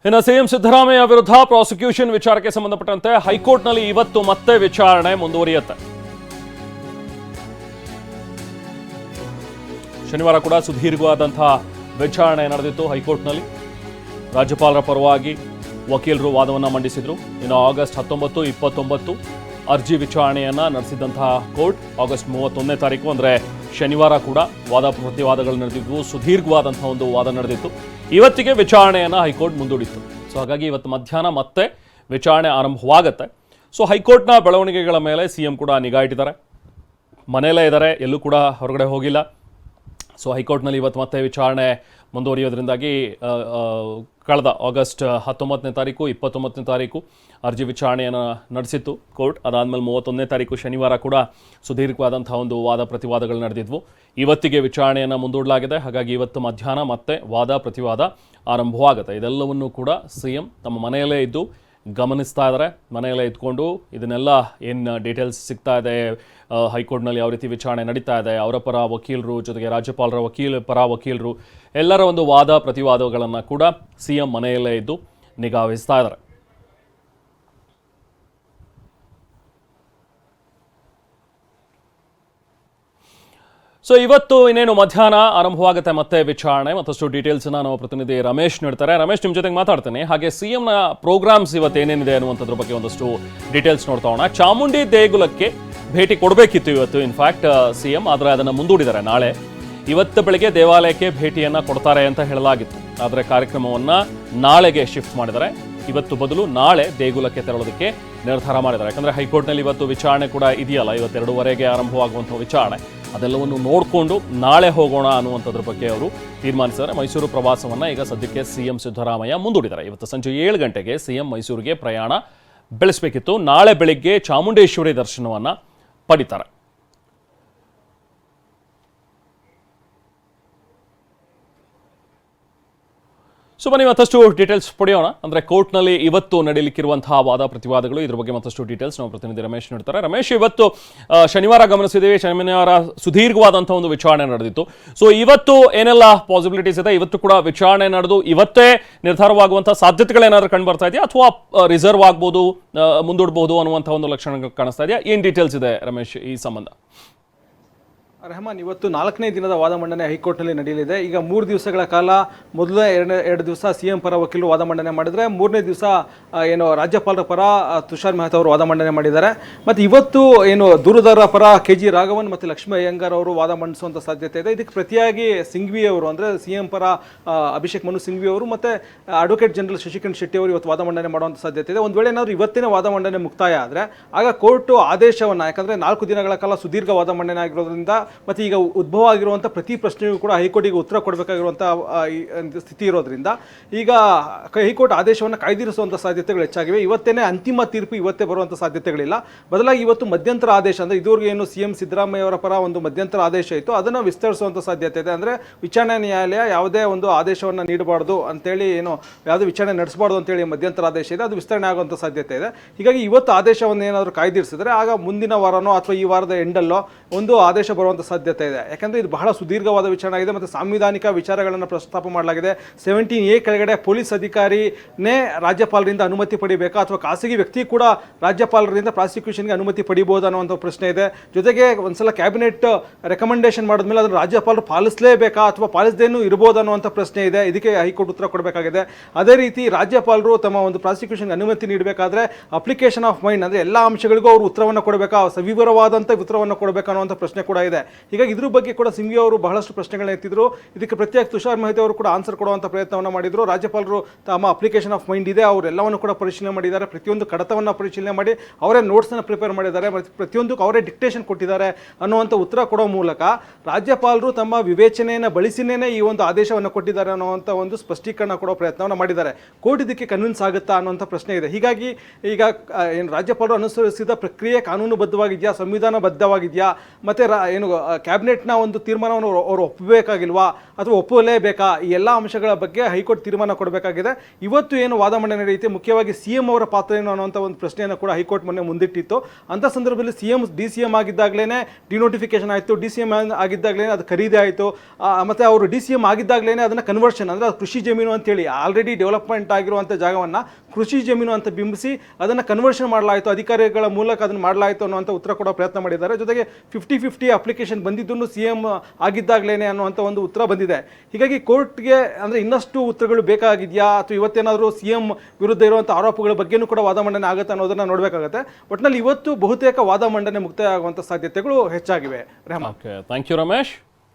ಇನ್ನು ಸಿಎಂ ಸಿದ್ದರಾಮಯ್ಯ ವಿರುದ್ಧ ಪ್ರಾಸಿಕ್ಯೂಷನ್ ವಿಚಾರಕ್ಕೆ ಸಂಬಂಧಪಟ್ಟಂತೆ ಹೈಕೋರ್ಟ್ನಲ್ಲಿ ಇವತ್ತು ಮತ್ತೆ ವಿಚಾರಣೆ ಮುಂದುವರಿಯುತ್ತೆ. ಶನಿವಾರ ಕೂಡ ಸುದೀರ್ಘವಾದಂತಹ ವಿಚಾರಣೆ ನಡೆದಿತ್ತು ಹೈಕೋರ್ಟ್ನಲ್ಲಿ. ರಾಜ್ಯಪಾಲರ ಪರವಾಗಿ ವಕೀಲರು ವಾದವನ್ನು ಮಂಡಿಸಿದ್ರು. ಇನ್ನು ಆಗಸ್ಟ್ 19, 29 ಅರ್ಜಿ ವಿಚಾರಣೆಯನ್ನ ನಡೆಸಿದಂತಹ ಕೋರ್ಟ್ ಆಗಸ್ಟ್ 31ನೇ ತಾರೀಕು ಅಂದರೆ ಶನಿವಾರ ಕೂಡ ವಾದ ಪ್ರತಿವಾದಗಳು ನಡೆದಿದ್ವು. ಸುದೀರ್ಘವಾದಂತಹ ಒಂದು ವಾದ ನಡೆದಿತ್ತು. ಇವತ್ತಿಗೆ ವಿಚಾರಣೆಯನ್ನು ಹೈಕೋರ್ಟ್ ಮುಂದೂಡಿತ್ತು. ಸೊ ಹಾಗಾಗಿ ಇವತ್ತು ಮಧ್ಯಾಹ್ನ ಮತ್ತೆ ವಿಚಾರಣೆ ಆರಂಭವಾಗುತ್ತೆ. ಸೊ ಹೈಕೋರ್ಟ್ನ ಬೆಳವಣಿಗೆಗಳ ಮೇಲೆ ಸಿಎಂ ಕೂಡ ನಿಗಾ ಇಟ್ಟಿದ್ದಾರೆ. ಮನೆಯಲ್ಲೇ ಇದ್ದಾರೆ, ಎಲ್ಲೂ ಕೂಡ ಹೊರಗಡೆ ಹೋಗಿಲ್ಲ. ಸೊ ಹೈಕೋರ್ಟ್ನಲ್ಲಿ ಇವತ್ತು ಮತ್ತೆ ವಿಚಾರಣೆ ಮುಂದುವರಿಯೋದ್ರಿಂದಾಗಿ ಕಳೆದ ಆಗಸ್ಟ್ 19ನೇ ತಾರೀಕು 29ನೇ ತಾರೀಕು ಅರ್ಜಿ ವಿಚಾರಣೆಯನ್ನು ನಡೆಸಿತ್ತು ಕೋರ್ಟ್. ಅದಾದಮೇಲೆ 31ನೇ ತಾರೀಕು ಶನಿವಾರ ಕೂಡ ಸುದೀರ್ಘವಾದಂಥ ಒಂದು ವಾದ ಪ್ರತಿವಾದಗಳು ನಡೆದಿದ್ವು. ಇವತ್ತಿಗೆ ವಿಚಾರಣೆಯನ್ನು ಮುಂದೂಡಲಾಗಿದೆ. ಹಾಗಾಗಿ ಇವತ್ತು ಮಧ್ಯಾಹ್ನ ಮತ್ತೆ ವಾದ ಪ್ರತಿವಾದ ಆರಂಭವಾಗುತ್ತೆ. ಇದೆಲ್ಲವನ್ನೂ ಕೂಡ ಸಿಎಂ ತಮ್ಮ ಮನೆಯಲ್ಲೇ ಇದ್ದು ಗಮನಿಸ್ತಾ ಇದ್ದಾರೆ. ಮನೆಯಲ್ಲೇ ಇದ್ಕೊಂಡು ಇದನ್ನೆಲ್ಲ ಏನು ಡೀಟೇಲ್ಸ್ ಸಿಗ್ತಾ ಇದೆ, ಹೈಕೋರ್ಟ್ನಲ್ಲಿ ಯಾವ ರೀತಿ ವಿಚಾರಣೆ ನಡೀತಾ ಇದೆ, ಅವರ ಪರ ವಕೀಲರು ಜೊತೆಗೆ ರಾಜ್ಯಪಾಲರ ಪರ ವಕೀಲರು ಎಲ್ಲರ ಒಂದು ವಾದ ಪ್ರತಿವಾದಗಳನ್ನು ಕೂಡ ಸಿಎಂ ಮನೆಯಲ್ಲೇ ಇದ್ದು ನಿಗಾ ವಹಿಸ್ತಾ ಇದ್ದಾರೆ. ಸೊ ಇವತ್ತು ಇನ್ನೇನು ಮಧ್ಯಾಹ್ನ ಆರಂಭವಾಗುತ್ತೆ ಮತ್ತೆ ವಿಚಾರಣೆ. ಮತ್ತಷ್ಟು ಡೀಟೇಲ್ಸ್ನ ನಾವು ಪ್ರತಿನಿಧಿ ರಮೇಶ್ ನೀಡ್ತಾರೆ. ರಮೇಶ್, ನಿಮ್ಮ ಜೊತೆಗೆ ಮಾತಾಡ್ತೇನೆ. ಹಾಗೆ ಸಿಎಂನ ಪ್ರೋಗ್ರಾಮ್ಸ್ ಇವತ್ತು ಏನೇನಿದೆ ಅನ್ನುವಂಥದ್ರ ಬಗ್ಗೆ ಒಂದಷ್ಟು ಡೀಟೇಲ್ಸ್ ನೋಡ್ತಾ ಹೋಗೋಣ. ಚಾಮುಂಡಿ ದೇಗುಲಕ್ಕೆ ಭೇಟಿ ಕೊಡಬೇಕಿತ್ತು ಇವತ್ತು ಇನ್ಫ್ಯಾಕ್ಟ್ ಸಿಎಂ, ಆದರೆ ಅದನ್ನು ಮುಂದೂಡಿದ್ದಾರೆ ನಾಳೆ. ಇವತ್ತು ಬೆಳಗ್ಗೆ ದೇವಾಲಯಕ್ಕೆ ಭೇಟಿಯನ್ನು ಕೊಡ್ತಾರೆ ಅಂತ ಹೇಳಲಾಗಿತ್ತು. ಆದರೆ ಕಾರ್ಯಕ್ರಮವನ್ನು ನಾಳೆಗೆ ಶಿಫ್ಟ್ ಮಾಡಿದ್ದಾರೆ. ಇವತ್ತು ಬದಲು ನಾಳೆ ದೇಗುಲಕ್ಕೆ ತೆರಳೋದಕ್ಕೆ ನಿರ್ಧಾರ ಮಾಡಿದ್ದಾರೆ. ಯಾಕಂದರೆ ಹೈಕೋರ್ಟ್ನಲ್ಲಿ ಇವತ್ತು ವಿಚಾರಣೆ ಕೂಡ ಇದೆಯಲ್ಲ, ಇವತ್ತು 2:30ಗೆ ಆರಂಭವಾಗುವಂಥ ವಿಚಾರಣೆ. ಅದೆಲ್ಲವನ್ನು ನೋಡಿಕೊಂಡು ನಾಳೆ ಹೋಗೋಣ ಅನ್ನುವಂಥದ್ರ ಬಗ್ಗೆ ಅವರು ತೀರ್ಮಾನಿಸಿದ್ದಾರೆ. ಮೈಸೂರು ಪ್ರವಾಸವನ್ನು ಈಗ ಸದ್ಯಕ್ಕೆ ಸಿಎಂ ಸಿದ್ದರಾಮಯ್ಯ ಮುಂದೂಡಿದ್ದಾರೆ. ಇವತ್ತು ಸಂಜೆ 7 ಗಂಟೆಗೆ ಸಿಎಂ ಮೈಸೂರಿಗೆ ಪ್ರಯಾಣ ಬೆಳೆಸಬೇಕಿತ್ತು. ನಾಳೆ ಬೆಳಿಗ್ಗೆ ಚಾಮುಂಡೇಶ್ವರಿ ದರ್ಶನವನ್ನು ಪಡಿತಾರೆ. ಸೊ ಬನ್ನಿ ಮತ್ತಷ್ಟು ಡೀಟೇಲ್ಸ್ ಪಡೆಯೋಣ. ಅಂದರೆ ಕೋರ್ಟ್ನಲ್ಲಿ ಇವತ್ತು ನಡೆಯಲಿಕ್ಕಿರುವಂತಹ ವಾದ ಪ್ರತಿವಾದಗಳು, ಇದ್ರ ಬಗ್ಗೆ ಮತ್ತಷ್ಟು ಡೀಟೇಲ್ಸ್ ನಾವು ಪ್ರತಿನಿಧಿ ರಮೇಶ್ ನೀಡ್ತಾರೆ. ರಮೇಶ್, ಇವತ್ತು ಶನಿವಾರ ಗಮನಿಸಿದ್ದೀವಿ, ಶನಿವಾರ ಸುದೀರ್ಘವಾದಂಥ ಒಂದು ವಿಚಾರಣೆ ನಡೆದಿತ್ತು. ಸೊ ಇವತ್ತು ಏನೆಲ್ಲ ಪಾಸಿಬಿಲಿಟೀಸ್ ಇದೆ? ಇವತ್ತು ಕೂಡ ವಿಚಾರಣೆ ನಡೆದು ಇವತ್ತೇ ನಿರ್ಧಾರವಾಗುವಂಥ ಸಾಧ್ಯತೆಗಳೇನಾದರೂ ಕಂಡು ಬರ್ತಾ ಇದೆಯಾ, ಅಥವಾ ರಿಸರ್ವ್ ಆಗ್ಬೋದು, ಮುಂದೂಡಬಹುದು ಅನ್ನುವಂಥ ಒಂದು ಲಕ್ಷಣ ಕಾಣಿಸ್ತಾ ಇದೆಯಾ? ಏನು ಡೀಟೇಲ್ಸ್ ಇದೆ ರಮೇಶ್ ಈ ಸಂಬಂಧ? ರೆಹಮಾನ್, ಇವತ್ತು 4ನೇ ದಿನದ ವಾದ ಮಂಡನೆ ಹೈಕೋರ್ಟ್ನಲ್ಲಿ ನಡೆಯಲಿದೆ. ಈಗ 3 ದಿವಸಗಳ ಕಾಲ ಮೊದಲನೇ 2 ದಿವಸ ಸಿಎಂ ಪರ ವಕೀಲರು ವಾದ ಮಂಡನೆ ಮಾಡಿದರೆ, 3ನೇ ದಿವಸ ಏನು ರಾಜ್ಯಪಾಲರ ಪರ ತುಷಾರ್ ಮೆಹ್ತಾ ಅವರು ವಾದ ಮಂಡನೆ ಮಾಡಿದ್ದಾರೆ. ಮತ್ತು ಇವತ್ತು ಏನು ದೂರುದಾರರ ಪರ KG ರಾಘವನ್ ಮತ್ತು ಲಕ್ಷ್ಮೀ ಅಯ್ಯಂಗಾರ್ ಅವರು ವಾದ ಮಂಡಿಸುವಂಥ ಸಾಧ್ಯತೆ ಇದೆ. ಇದಕ್ಕೆ ಪ್ರತಿಯಾಗಿ ಸಿಂಘ್ವಿ ಅವರು, ಅಂದರೆ ಸಿಎಂ ಪರ ಅಭಿಷೇಕ್ ಮನು ಸಿಂಘ್ವಿ ಅವರು ಮತ್ತು ಅಡ್ವೊಕೇಟ್ ಜನರಲ್ ಶಶಿಕಾಂತ್ ಶೆಟ್ಟಿ ಅವರು ಇವತ್ತು ವಾದ ಮಂಡನೆ ಮಾಡುವಂಥ ಸಾಧ್ಯತೆ ಇದೆ. ಒಂದು ವೇಳೆ ಏನಾದರೂ ಇವತ್ತಿನ ವಾದ ಮಂಡನೆ ಮುಕ್ತಾಯ ಆದರೆ ಆಗ ಕೋರ್ಟು ಆದೇಶವನ್ನು, ಯಾಕಂದರೆ 4 ದಿನಗಳ ಕಾಲ ಸುದೀರ್ಘ ವಾದ ಮಂಡನೆ ಆಗಿರೋದ್ರಿಂದ ಮತ್ತು ಈಗ ಉದ್ಭವ ಆಗಿರುವಂಥ ಪ್ರತಿ ಪ್ರಶ್ನೆಗೂ ಕೂಡ ಹೈಕೋರ್ಟಿಗೆ ಉತ್ತರ ಕೊಡಬೇಕಾಗಿರುವಂಥ ಸ್ಥಿತಿ ಇರೋದ್ರಿಂದ ಈಗ ಹೈಕೋರ್ಟ್ ಆದೇಶವನ್ನು ಕಾಯ್ದಿರಿಸುವಂಥ ಸಾಧ್ಯತೆಗಳು ಹೆಚ್ಚಾಗಿವೆ. ಇವತ್ತೇನೆ ಅಂತಿಮ ತೀರ್ಪು ಇವತ್ತೇ ಬರುವಂಥ ಸಾಧ್ಯತೆಗಳಿಲ್ಲ. ಬದಲಾಗಿ ಇವತ್ತು ಮಧ್ಯಂತರ ಆದೇಶ, ಅಂದರೆ ಇದುವರೆಗೆ ಏನು ಸಿಎಂ ಸಿದ್ದರಾಮಯ್ಯ ಅವರ ಪರ ಒಂದು ಮಧ್ಯಂತರ ಆದೇಶ ಇತ್ತು, ಅದನ್ನು ವಿಸ್ತರಿಸುವಂಥ ಸಾಧ್ಯತೆ ಇದೆ. ಅಂದರೆ ವಿಚಾರಣೆ ನ್ಯಾಯಾಲಯ ಯಾವುದೇ ಒಂದು ಆದೇಶವನ್ನು ನೀಡಬಾರ್ದು ಅಂತೇಳಿ, ಏನು ಯಾವುದೇ ವಿಚಾರಣೆ ನಡೆಸಬಾರ್ದು ಅಂತೇಳಿ ಮಧ್ಯಂತರ ಆದೇಶ ಇದೆ, ಅದು ವಿಸ್ತರಣೆ ಆಗುವಂಥ ಸಾಧ್ಯತೆ ಇದೆ. ಹೀಗಾಗಿ ಇವತ್ತು ಆದೇಶವನ್ನು ಏನಾದರೂ ಕಾಯ್ದಿರಿಸಿದ್ರೆ ಆಗ ಮುಂದಿನ ವಾರನೋ ಅಥವಾ ಈ ವಾರದ ಎಂಡಲ್ಲೋ ಒಂದು ಆದೇಶ ಬರುವಂಥ ಸಾಧ್ಯತೆ ಇದೆ. ಯಾಕಂದರೆ ಇದು ಬಹಳ ಸುದೀರ್ಘವಾದ ವಿಚಾರಣೆ ಆಗಿದೆ ಮತ್ತು ಸಾಂವಿಧಾನಿಕ ವಿಚಾರಗಳನ್ನು ಪ್ರಸ್ತಾಪ ಮಾಡಲಾಗಿದೆ. 17A ಕೆಳಗಡೆ ಪೊಲೀಸ್ ಅಧಿಕಾರಿನೇ ರಾಜ್ಯಪಾಲರಿಂದ ಅನುಮತಿ ಪಡಿಬೇಕಾ ಅಥವಾ ಖಾಸಗಿ ವ್ಯಕ್ತಿ ಕೂಡ ರಾಜ್ಯಪಾಲರಿಂದ ಪ್ರಾಸಿಕ್ಯೂಷನ್ಗೆ ಅನುಮತಿ ಪಡಿಬಹುದು ಅನ್ನುವಂಥ ಪ್ರಶ್ನೆ ಇದೆ. ಜೊತೆಗೆ ಒಂದ್ಸಲ ಕ್ಯಾಬಿನೆಟ್ ರೆಕಮೆಂಡೇಶನ್ ಮಾಡಿದ್ಮೇಲೆ ಅದನ್ನು ರಾಜ್ಯಪಾಲರು ಪಾಲಿಸಲೇಬೇಕಾ ಅಥವಾ ಪಾಲಿಸದೇನೂ ಇರ್ಬೋದು ಅನ್ನುವಂಥ ಪ್ರಶ್ನೆ ಇದೆ. ಇದಕ್ಕೆ ಹೈಕೋರ್ಟ್ ಉತ್ತರ ಕೊಡಬೇಕಾಗಿದೆ. ಅದೇ ರೀತಿ ರಾಜ್ಯಪಾಲರು ತಮ್ಮ ಒಂದು ಪ್ರಾಸಿಕ್ಯೂಷನ್ಗೆ ಅನುಮತಿ ನೀಡಬೇಕಾದ್ರೆ ಅಪ್ಲಿಕೇಶನ್ ಆಫ್ ಮೈಂಡ್, ಅಂದರೆ ಎಲ್ಲ ಅಂಶಗಳಿಗೂ ಅವರು ಉತ್ತರವನ್ನು ಕೊಡಬೇಕಾ, ಸವಿವರವಾದಂಥ ಉತ್ತರವನ್ನು ಕೊಡಬೇಕಾ ಅನ್ನುವಂಥ ಪ್ರಶ್ನೆ ಕೂಡ ಇದೆ. ಹೀಗಾಗಿ ಇದ್ರ ಬಗ್ಗೆ ಕೂಡ ಸಿಂಘ್ವಿ ಅವರು ಬಹಳಷ್ಟು ಪ್ರಶ್ನೆಗಳನ್ನ ಎತ್ತಿದ್ರು. ಇದಕ್ಕೆ ಪ್ರತ್ಯೇಕ ತುಷಾರ್ ಮೆಹ್ತಾ ಅವರು ಕೂಡ ಆನ್ಸರ್ ಕೊಡುವಂಥ ಪ್ರಯತ್ನವನ್ನು ಮಾಡಿದರು. ರಾಜ್ಯಪಾಲರು ತಮ್ಮ ಅಪ್ಲಿಕೇಶನ್ ಆಫ್ ಮೈಂಡ್ ಇದೆ, ಅವರೆಲ್ಲವನ್ನು ಕೂಡ ಪರಿಶೀಲನೆ ಮಾಡಿದ್ದಾರೆ. ಪ್ರತಿಯೊಂದು ಕಡತವನ್ನು ಪರಿಶೀಲನೆ ಮಾಡಿ ಅವರೇ ನೋಟ್ಸನ್ನು ಪ್ರಿಪೇರ್ ಮಾಡಿದ್ದಾರೆ ಮತ್ತು ಪ್ರತಿಯೊಂದಕ್ಕೂ ಅವರೇ ಡಿಕ್ಟೇಷನ್ ಕೊಟ್ಟಿದ್ದಾರೆ ಅನ್ನುವಂಥ ಉತ್ತರ ಕೊಡೋ ಮೂಲಕ ರಾಜ್ಯಪಾಲರು ತಮ್ಮ ವಿವೇಚನೆಯನ್ನು ಬಳಸಿನೇ ಈ ಒಂದು ಆದೇಶವನ್ನು ಕೊಟ್ಟಿದ್ದಾರೆ ಅನ್ನುವಂಥ ಒಂದು ಸ್ಪಷ್ಟೀಕರಣ ಕೊಡೋ ಪ್ರಯತ್ನವನ್ನು ಮಾಡಿದ್ದಾರೆ. ಕೋರ್ಟ್ ಇದಕ್ಕೆ ಕನ್ವಿನ್ಸ್ ಆಗುತ್ತಾ ಅನ್ನುವಂಥ ಪ್ರಶ್ನೆ ಇದೆ. ಹೀಗಾಗಿ ಈಗ ಏನು ರಾಜ್ಯಪಾಲರು ಅನುಸರಿಸಿದ ಪ್ರಕ್ರಿಯೆ ಕಾನೂನುಬದ್ಧವಾಗಿದೆಯಾ, ಸಂವಿಧಾನಬದ್ಧವಾಗಿದೆಯಾ, ಮತ್ತು ಏನು ಕ್ಯಾಬಿನೆಟ್ನ ಒಂದು ತೀರ್ಮಾನವನ್ನು ಅವರು ಒಪ್ಪಬೇಕಾಗಿಲ್ವಾ ಅಥವಾ ಒಪ್ಪಲೇಬೇಕಾ, ಈ ಎಲ್ಲ ಅಂಶಗಳ ಬಗ್ಗೆ ಹೈಕೋರ್ಟ್ ತೀರ್ಮಾನ ಕೊಡಬೇಕಾಗಿದೆ. ಇವತ್ತು ಏನು ವಾದ ಮಂಡನೆ ನಡೆಯುತ್ತೆ, ಮುಖ್ಯವಾಗಿ CM ಅವರ ಪಾತ್ರ ಏನು ಅನ್ನುವಂಥ ಒಂದು ಪ್ರಶ್ನೆಯನ್ನು ಕೂಡ ಹೈಕೋರ್ಟ್ ಮೊನ್ನೆ ಮುಂದಿಟ್ಟಿತ್ತು. ಅಂಥ ಸಂದರ್ಭದಲ್ಲಿ DCM ಆಗಿದ್ದಾಗಲೇ ಡಿನೋಟಿಫಿಕೇಶನ್ ಆಯಿತು, DCM ಆಗಿದ್ದಾಗಲೇ ಅದು ಖರೀದಿ ಆಯಿತು, ಮತ್ತು ಅವರು DCM ಆಗಿದ್ದಾಗಲೇ ಅದನ್ನು ಕನ್ವರ್ಷನ್ ಅಂದರೆ ಅದು ಕೃಷಿ ಜಮೀನು ಅಂತೇಳಿ ಆಲ್ರೆಡಿ ಡೆವಲಪ್ಮೆಂಟ್ ಆಗಿರುವಂಥ ಜಾಗವನ್ನು ಕೃಷಿ ಜಮೀನು ಅಂತ ಬಿಂಬಿಸಿ ಅದನ್ನು ಕನ್ವರ್ಷನ್ ಮಾಡಲಾಯಿತು, ಅಧಿಕಾರಿಗಳ ಮೂಲಕ ಅದನ್ನು ಮಾಡಲಾಯಿತು ಅನ್ನುವಂಥ ಉತ್ತರ ಕೊಡೋ ಪ್ರಯತ್ನ ಮಾಡಿದ್ದಾರೆ. ಜೊತೆಗೆ 50-50 ಅಪ್ಲಿಕೇಶನ್ ಬಂದಿದ್ದನ್ನು CM ಆಗಿದ್ದಾಗಲೇ ಅನ್ನುವಂಥ ಒಂದು ಉತ್ತರ ಬಂದಿದೆ. ಹೀಗಾಗಿ ಕೋರ್ಟ್ಗೆ ಅಂದರೆ ಇನ್ನಷ್ಟು ಉತ್ತರಗಳು ಬೇಕಾಗಿದೆಯಾ ಅಥವಾ ಇವತ್ತೇನಾದರೂ CM ವಿರುದ್ಧ ಇರುವಂಥ ಆರೋಪಗಳ ಬಗ್ಗೆನೂ ಕೂಡ ವಾದ ಮಂಡನೆ ಆಗುತ್ತೆ ಅನ್ನೋದನ್ನು ನೋಡಬೇಕಾಗುತ್ತೆ. ಒಟ್ಟಿನಲ್ಲಿ ಇವತ್ತು ಬಹುತೇಕ ವಾದ ಮಂಡನೆ ಮುಕ್ತಾಯ ಆಗುವಂಥ ಸಾಧ್ಯತೆಗಳು ಹೆಚ್ಚಾಗಿವೆ. Rehman. Okay, thank you Ramesh.